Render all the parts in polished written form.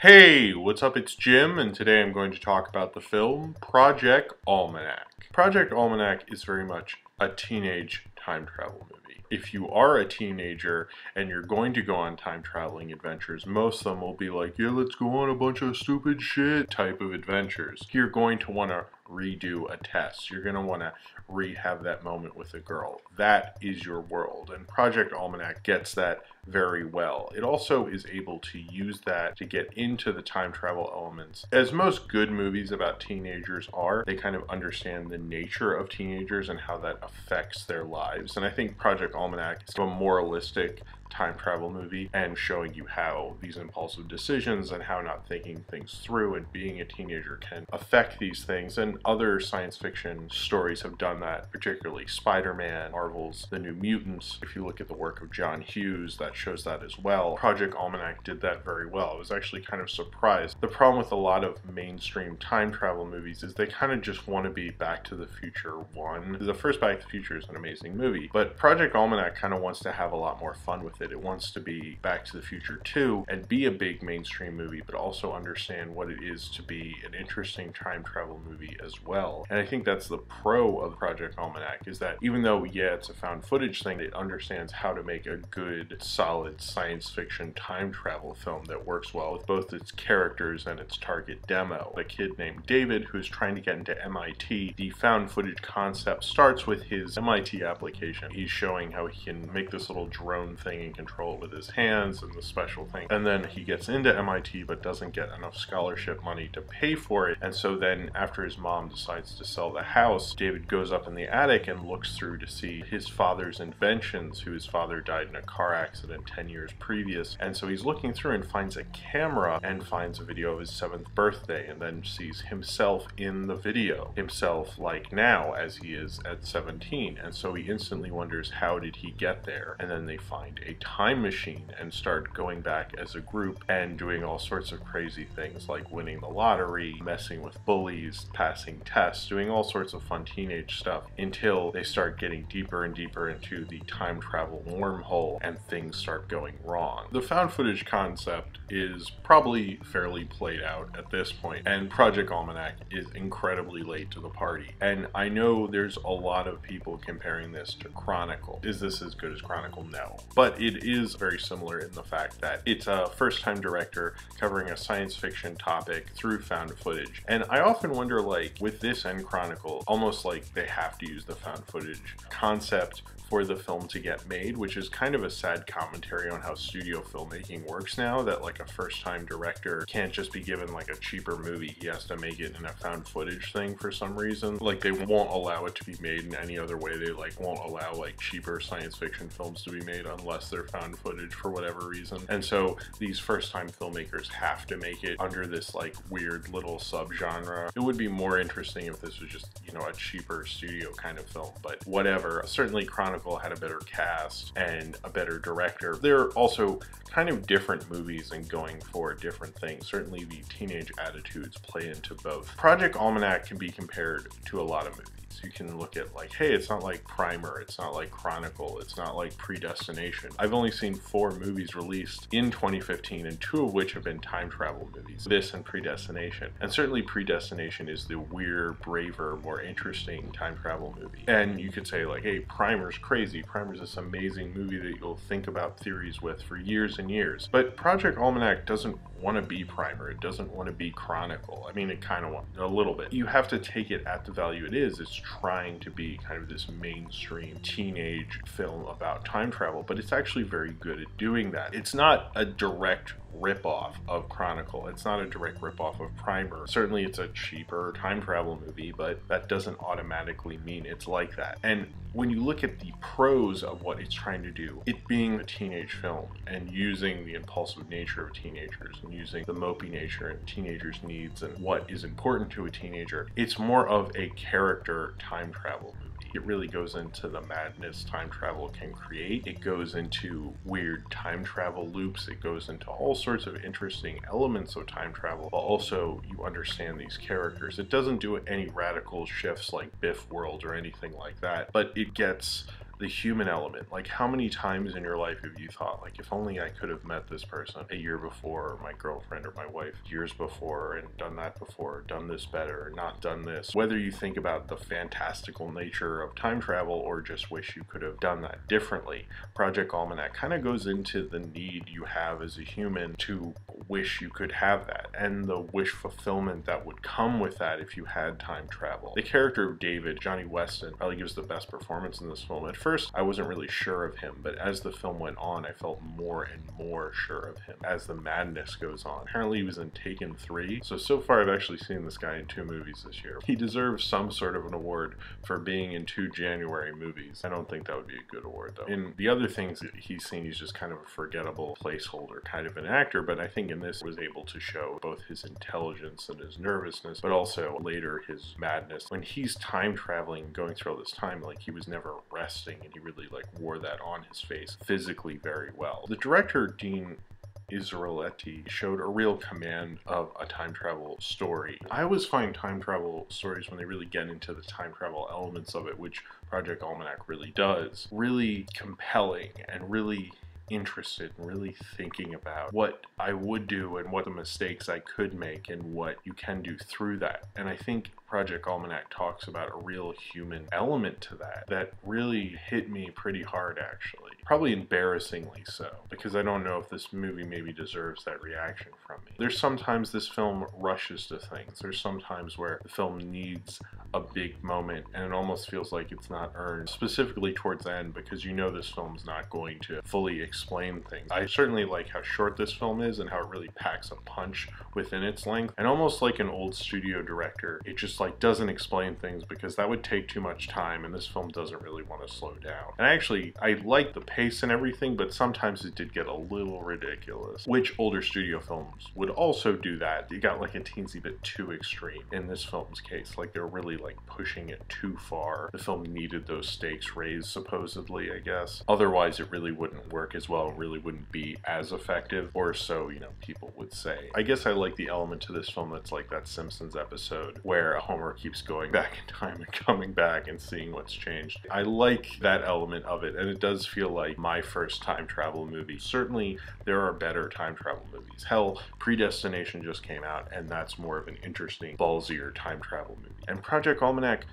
Hey, what's up? It's Jim, and today I'm going to talk about the film Project Almanac. Project Almanac is very much a teenage time travel movie. If you are a teenager and you're going to go on time traveling adventures, most of them will be like, yeah, let's go on a bunch of stupid shit type of adventures. You're going to want to redo a test. You're going to want to have that moment with a girl. That is your world, and Project Almanac gets that very well. It also is able to use that to get into the time travel elements. As most good movies about teenagers are, they kind of understand the nature of teenagers and how that affects their lives. And I think Project Almanac is a moralistic time travel movie and showing you how these impulsive decisions and how not thinking things through and being a teenager can affect these things. And other science fiction stories have done that, particularly Spider-Man, Marvel's The New Mutants. If you look at the work of John Hughes, that shows that as well. Project Almanac did that very well. I was actually kind of surprised. The problem with a lot of mainstream time travel movies is they kind of just want to be Back to the Future 1. The first Back to the Future is an amazing movie, but Project Almanac kind of wants to have a lot more fun with it. It wants to be Back to the Future 2 and be a big mainstream movie, but also understand what it is to be an interesting time travel movie as well. And I think that's the pro of Project Almanac, is that even though, yeah, it's a found footage thing, it understands how to make a good, solid science fiction time travel film that works well with both its characters and its target demo. A kid named David who's trying to get into MIT. The found footage concept starts with his MIT application. He's showing how he can make this little drone thing and control it with his hands and the special thing. And then he gets into MIT but doesn't get enough scholarship money to pay for it. And so then after his mom decides to sell the house, David goes up in the attic and looks through to see his father's inventions, whose father died in a car accident 10 years previous. And so he's looking through and finds a camera and finds a video of his 7th birthday, and then sees himself in the video, himself like now as he is at 17. And so he instantly wonders, how did he get there? And then they find a time machine and start going back as a group and doing all sorts of crazy things like winning the lottery, messing with bullies, passing tests, doing all sorts of fun teenage stuff until they start getting deeper and deeper into the time travel wormhole and things start going wrong. The found footage concept is probably fairly played out at this point, and Project Almanac is incredibly late to the party. And I know there's a lot of people comparing this to Chronicle. Is this as good as Chronicle? No. But it is very similar in the fact that it's a first-time director covering a science fiction topic through found footage. And I often wonder, like, with this and Chronicle, almost like they have to use the found footage concept for the film to get made, which is kind of a sad commentary on how studio filmmaking works now, that like a first-time director can't just be given like a cheaper movie. He has to make it in a found footage thing for some reason. Like they won't allow it to be made in any other way. They like won't allow like cheaper science fiction films to be made unless they're found footage for whatever reason. And so these first-time filmmakers have to make it under this like weird little subgenre. It would be more interesting if this was just, you know, a cheaper studio kind of film, but whatever. Certainly Chronicle had a better cast and a better director. They're also kind of different movies and going for different things. Certainly the teenage attitudes play into both. Project Almanac can be compared to a lot of movies. You can look at like, hey, it's not like Primer, it's not like Chronicle, it's not like Predestination. I've only seen 4 movies released in 2015, and 2 of which have been time travel movies. This and Predestination. And certainly Predestination is the weirder, braver, more interesting time travel movie. And you could say like, hey, Primer's crazy. Primer's this amazing movie that you'll think about theories with for years and years. But Project Almanac doesn't want to be Primer. It doesn't want to be Chronicle. I mean, it kind of wants a little bit. You have to take it at the value it is. It's trying to be kind of this mainstream teenage film about time travel, but it's actually very good at doing that. It's not a direct ripoff of Chronicle. It's not a direct ripoff of Primer. Certainly it's a cheaper time travel movie, but that doesn't automatically mean it's like that. And when you look at the pros of what it's trying to do, it being a teenage film and using the impulsive nature of teenagers and using the mopey nature and teenagers' needs and what is important to a teenager, it's more of a character time travel movie. It really goes into the madness time travel can create. It goes into weird time travel loops. It goes into all sorts of interesting elements of time travel, but also you understand these characters. It doesn't do any radical shifts like Biff World or anything like that, but it gets the human element. Like, how many times in your life have you thought, like, if only I could have met this person a year before, or my girlfriend or my wife years before, and done that before, done this better, or not done this. Whether you think about the fantastical nature of time travel or just wish you could have done that differently, Project Almanac kind of goes into the need you have as a human to wish you could have that, and the wish fulfillment that would come with that if you had time travel. The character of David, Johnny Weston, probably gives the best performance in this film. At first, I wasn't really sure of him, but as the film went on, I felt more and more sure of him as the madness goes on. Apparently, he was in Taken 3, so far I've actually seen this guy in 2 movies this year. He deserves some sort of an award for being in 2 January movies. I don't think that would be a good award, though. In the other things that he's seen, he's just kind of a forgettable placeholder kind of an actor, but I think in this was able to show both his intelligence and his nervousness, but also later his madness. When he's time traveling, going through all this time, like, he was never resting, and he really like wore that on his face physically very well. The director, Dean Gisriel, showed a real command of a time travel story. I always find time travel stories, when they really get into the time travel elements of it, which Project Almanac really does, really compelling and really interested and really thinking about what I would do and what the mistakes I could make and what you can do through that. And I think Project Almanac talks about a real human element to that really hit me pretty hard, actually. Probably embarrassingly so, because I don't know if this movie maybe deserves that reaction from me. There's sometimes this film rushes to things. There's sometimes where the film needs a big moment and it almost feels like it's not earned, specifically towards the end, because you know this film's not going to fully explain things. I certainly like how short this film is and how it really packs a punch within its length, and almost like an old studio director, it just like doesn't explain things because that would take too much time, and this film doesn't really want to slow down. And actually, I like the pace and everything, but sometimes it did get a little ridiculous, which older studio films would also do that. It got like a teensy bit too extreme in this film's case. Like, they're really like pushing it too far. The film needed those stakes raised, supposedly, I guess. Otherwise, it really wouldn't work as well. It really wouldn't be as effective, or so, you know, people would say. I guess I like the element to this film that's like that Simpsons episode where Homer keeps going back in time and coming back and seeing what's changed. I like that element of it, and it does feel like my first time travel movie. Certainly, there are better time travel movies. Hell, Predestination just came out, and that's more of an interesting, ballsier time travel movie. And Project Almanac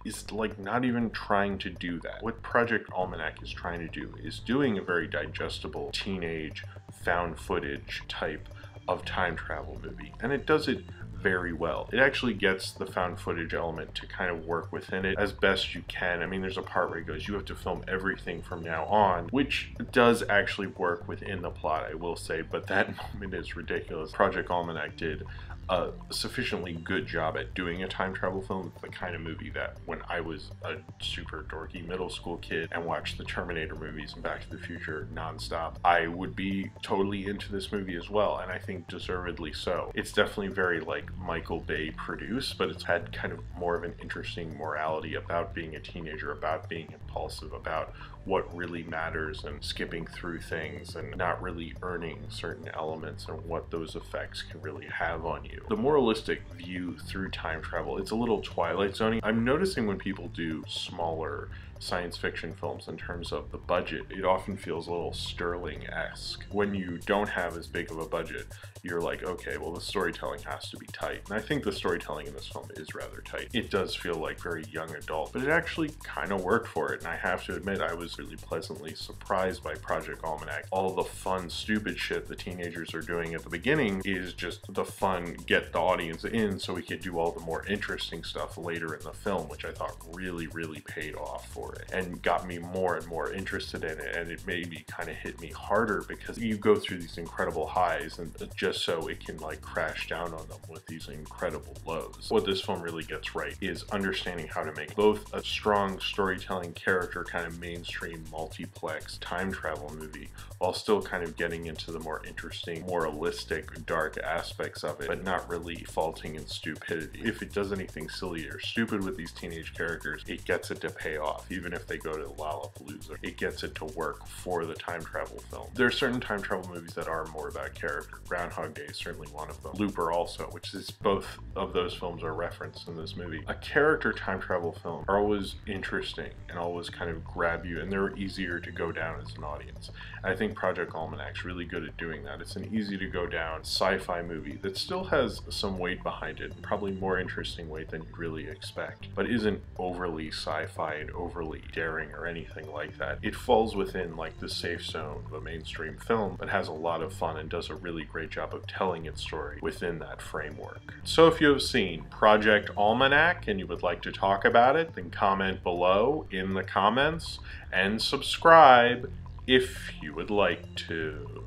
is like not even trying to do that. What Project Almanac is trying to do is doing a very digestible teenage found footage type of time travel movie, and it does it very well. It actually gets the found footage element to kind of work within it as best you can. I mean, there's a part where it goes, you have to film everything from now on, which does actually work within the plot, I will say, but that moment is ridiculous. Project Almanac did a sufficiently good job at doing a time travel film. It's the kind of movie that when I was a super dorky middle school kid and watched the Terminator movies and Back to the Future nonstop, I would be totally into this movie as well, and I think deservedly so. It's definitely very like Michael Bay produced, but it's had kind of more of an interesting morality about being a teenager, about being impulsive, about what really matters and skipping through things and not really earning certain elements and what those effects can really have on you. The moralistic view through time travel, it's a little Twilight Zone-y. I'm noticing when people do smaller science fiction films in terms of the budget, it often feels a little Sterling-esque. When you don't have as big of a budget, you're like, okay, well, the storytelling has to be tight. And I think the storytelling in this film is rather tight. It does feel like very young adult, but it actually kind of worked for it. And I have to admit, I was really pleasantly surprised by Project Almanac. All the fun, stupid shit the teenagers are doing at the beginning is just the fun, get the audience in so we could do all the more interesting stuff later in the film, which I thought really, really paid off for it and got me more and more interested in it. And it made me kind of hit me harder because you go through these incredible highs and just so it can like crash down on them with these incredible lows. What this film really gets right is understanding how to make both a strong storytelling character kind of mainstream multiplex time travel movie while still kind of getting into the more interesting, moralistic, dark aspects of it, but not really faulting in stupidity. If it does anything silly or stupid with these teenage characters, it gets it to pay off. even if they go to Lollapalooza. It gets it to work for the time travel film. There are certain time travel movies that are more about character. Groundhog Day is certainly one of them. Looper also, which is both of those films are referenced in this movie. A character time travel film are always interesting and always kind of grab you, and they're easier to go down as an audience. And I think Project Almanac's really good at doing that. It's an easy to go down sci-fi movie that still has some weight behind it, probably more interesting weight than you'd really expect, but isn't overly sci-fi and overly daring or anything like that. It falls within like the safe zone of a mainstream film, but has a lot of fun and does a really great job of telling its story within that framework. So if you have seen Project Almanac and you would like to talk about it, then comment below in the comments and subscribe if you would like to.